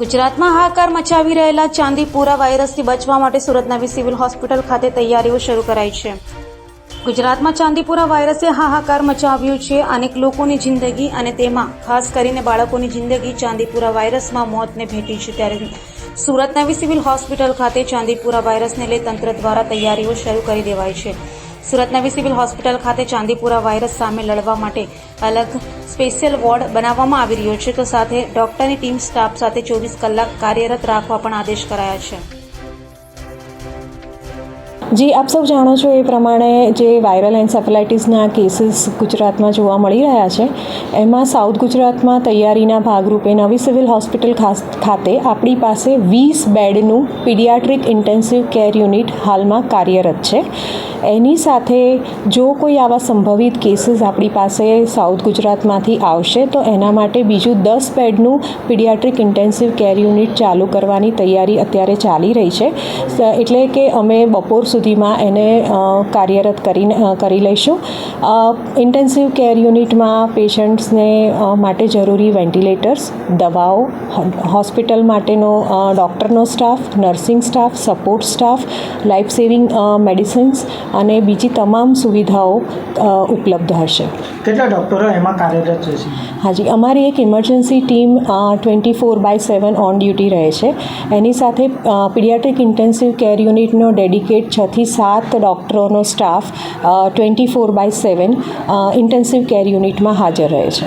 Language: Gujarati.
ગુજરાતમાં હાહાકાર મચાવી રહેલા ચાંદીપુરા વાયરસથી બચવા માટે સુરત નવી સિવિલ હોસ્પિટલ ખાતે તૈયારીઓ શરૂ કરાઈ છે. ગુજરાતમાં ચાંદીપુરા વાયરસે હાહાકાર મચાવ્યો છે. અનેક લોકોની જિંદગી અને તેમાં ખાસ કરીને બાળકોની જિંદગી ચાંદીપુરા વાયરસમાં મોતને ભેટી છે. ત્યારે સુરત નવી સિવિલ હોસ્પિટલ ખાતે ચાંદીપુરા વાયરસને લઈ તંત્ર દ્વારા તૈયારીઓ શરૂ કરી દેવાઈ છે. સુરત નવી સિવિલ હોસ્પિટલ ખાતે ચાંદીપુરા વાયરસ સામે લડવા માટે અલગ સ્પેશિયલ વોર્ડ બનાવવામાં આવી રહ્યો છે. તો સાથે ડોક્ટરની ટીમ સ્ટાફ સાથે 24 કલાક કાર્યરત રાખવા પણ આદેશ કરાયા છે. જી, આપ સૌ જાણો છો એ પ્રમાણે જે વાયરલ એન્સેફેલાઇટિસના કેસીસ ગુજરાતમાં જોવા મળી રહ્યા છે, એમાં સાઉથ ગુજરાતમાં તૈયારીના ભાગરૂપે નવી સિવિલ હોસ્પિટલ ખાતે આપણી પાસે 20 બેડનું પીડિયાટ્રિક ઇન્ટેન્સિવ કેર યુનિટ હાલમાં કાર્યરત છે. એની સાથે જો કોઈ આવા સંભવિત કેસીસ આપણી પાસે સાઉથ ગુજરાતમાંથી આવશે તો એના માટે બીજું 10 બેડનું પીડિયાટ્રિક ઇન્ટેન્સિવ કેર યુનિટ ચાલુ કરવાની તૈયારી અત્યારે ચાલી રહી છે. એટલે કે અમે બપોર સુધીમાં એને કાર્યરત કરી લઈશું. ઇન્ટેન્સિવ કેર યુનિટમાં પેશન્ટ્સને માટે જરૂરી વેન્ટિલેટર્સ, દવાઓ, હોસ્પિટલ માટેનો ડૉક્ટરનો staff, nursing staff, support staff, life saving medicines અને બીજી તમામ સુવિધાઓ ઉપલબ્ધ હશે. કેટલા ડૉક્ટરો એમાં કાર્યરત રહેશે? હાજી, અમારી એક ઇમરજન્સી ટીમ 24/7 ઓન ડ્યુટી રહે છે. એની સાથે પીડિયાટ્રિક ઇન્ટેન્સિવ કેર યુનિટનો ડેડિકેટ 6 થી 7 ડૉક્ટરોનો સ્ટાફ 24/7 ઇન્ટેન્સિવ કેર યુનિટમાં હાજર રહે છે.